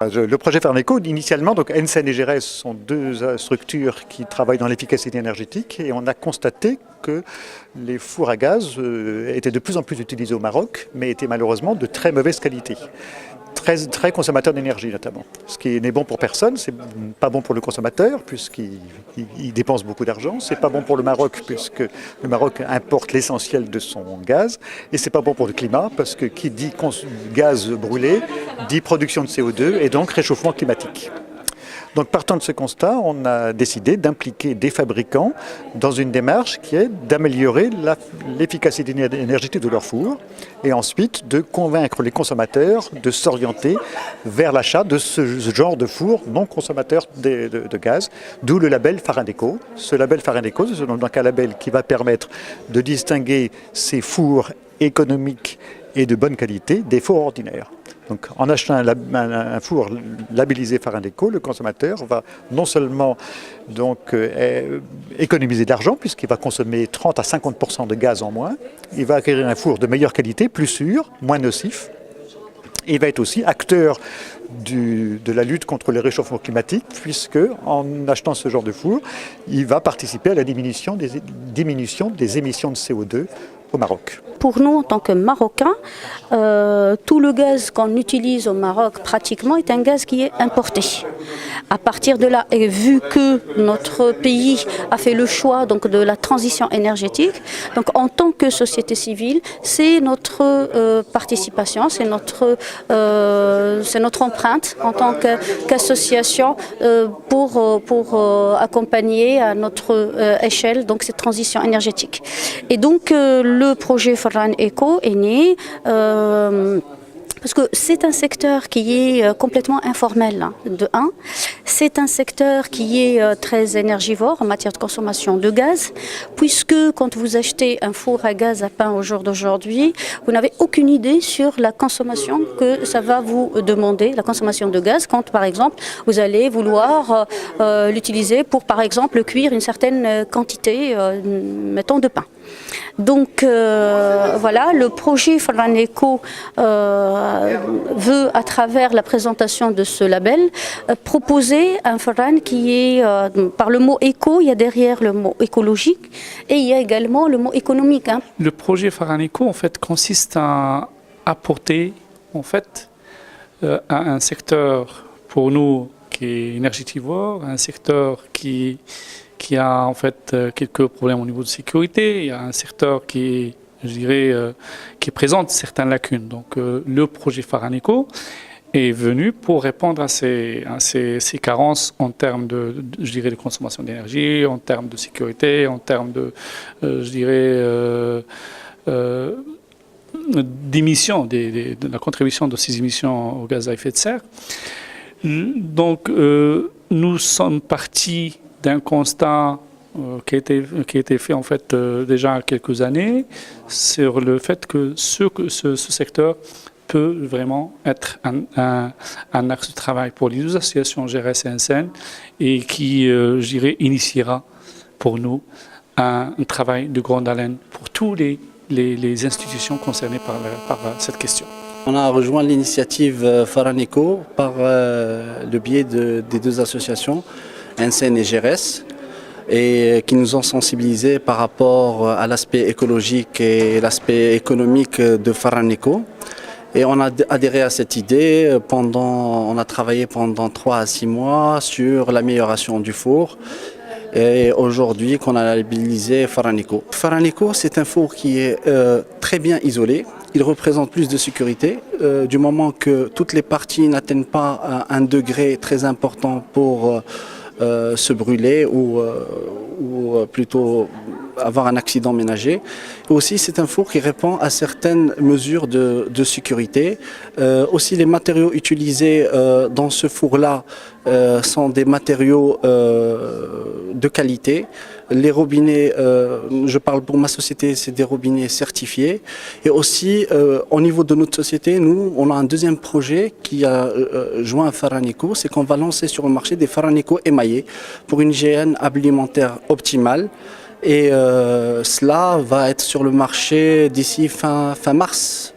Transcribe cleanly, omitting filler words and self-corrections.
Le projet Faraneco, initialement, donc Ensen et GRS sont deux structures qui travaillent dans l'efficacité énergétique et on a constaté que les fours à gaz étaient de plus en plus utilisés au Maroc, mais étaient malheureusement de très mauvaise qualité. Très consommateurs d'énergie notamment. Ce qui n'est bon pour personne, c'est pas bon pour le consommateur puisqu'il dépense beaucoup d'argent, c'est pas bon pour le Maroc puisque le Maroc importe l'essentiel de son gaz et c'est pas bon pour le climat parce que qui dit gaz brûlé dit production de CO2 et donc réchauffement climatique. Donc partant de ce constat, on a décidé d'impliquer des fabricants dans une démarche qui est d'améliorer l'efficacité énergétique de leurs fours et ensuite de convaincre les consommateurs de s'orienter vers l'achat de ce genre de fours non consommateurs de gaz, d'où le label Faraneco. Ce label Faraneco, c'est donc un label qui va permettre de distinguer ces fours économiques et de bonne qualité des fours ordinaires. Donc, en achetant un four labellisé Faraneco, le consommateur va non seulement économiser de l'argent puisqu'il va consommer 30 à 50% de gaz en moins, il va acquérir un four de meilleure qualité, plus sûr, moins nocif. Et il va être aussi acteur de la lutte contre le réchauffement climatique puisque en achetant ce genre de four, il va participer à la diminution des émissions de CO2 au Maroc. Pour nous, en tant que Marocains, tout le gaz qu'on utilise au Maroc pratiquement est un gaz qui est importé. À partir de là, et vu que notre pays a fait le choix donc, de la transition énergétique, donc en tant que société civile, c'est notre participation, c'est notre empreinte en tant qu'association pour accompagner à notre échelle donc, cette transition énergétique. Et donc le projet Faraneco est né parce que c'est un secteur qui est complètement informel, de un. C'est un secteur qui est très énergivore en matière de consommation de gaz, puisque quand vous achetez un four à gaz à pain au jour d'aujourd'hui, vous n'avez aucune idée sur la consommation que ça va vous demander, la consommation de gaz, quand par exemple vous allez vouloir l'utiliser pour par exemple cuire une certaine quantité, mettons, de pain. Donc voilà, le projet Faraneco veut, à travers la présentation de ce label, proposer un Faran qui est, par le mot éco, il y a derrière le mot écologique et il y a également le mot économique. Le projet Faraneco, en fait, consiste à apporter, en fait, à un secteur, pour nous, qui est énergétivore, un secteur qui a en fait quelques problèmes au niveau de sécurité. Il y a un secteur qui présente certaines lacunes. Donc le projet Faraneco est venu pour répondre à ces carences en termes de consommation d'énergie, en termes de sécurité, en termes de d'émissions, de la contribution de ces émissions aux gaz à effet de serre. Donc nous sommes partis d'un constat qui a été fait en fait déjà il y a quelques années sur le fait que ce secteur peut vraiment être un axe de travail pour les deux associations GRS et Ensen et qui, initiera pour nous un travail de grande haleine pour tous les institutions concernées par cette question. On a rejoint l'initiative Faraneco par le biais des deux associations, Ensen et GRS, et qui nous ont sensibilisés par rapport à l'aspect écologique et l'aspect économique de Faraneco. Et on a adhéré à cette idée. On a travaillé pendant 3 à 6 mois sur l'amélioration du four. Et aujourd'hui, qu'on a labellisé Faraneco. Faraneco, c'est un four qui est très bien isolé. Il représente plus de sécurité, du moment que toutes les parties n'atteignent pas un degré très important pour se brûler ou plutôt avoir un accident ménager. Et aussi, c'est un four qui répond à certaines mesures de sécurité. Aussi, les matériaux utilisés dans ce four-là sont des matériaux de qualité. Les robinets, je parle pour ma société, c'est des robinets certifiés. Et aussi, au niveau de notre société, nous, on a un deuxième projet qui a joint à Faraneco, c'est qu'on va lancer sur le marché des Faraneco émaillés pour une hygiène alimentaire optimale. Et cela va être sur le marché d'ici fin mars.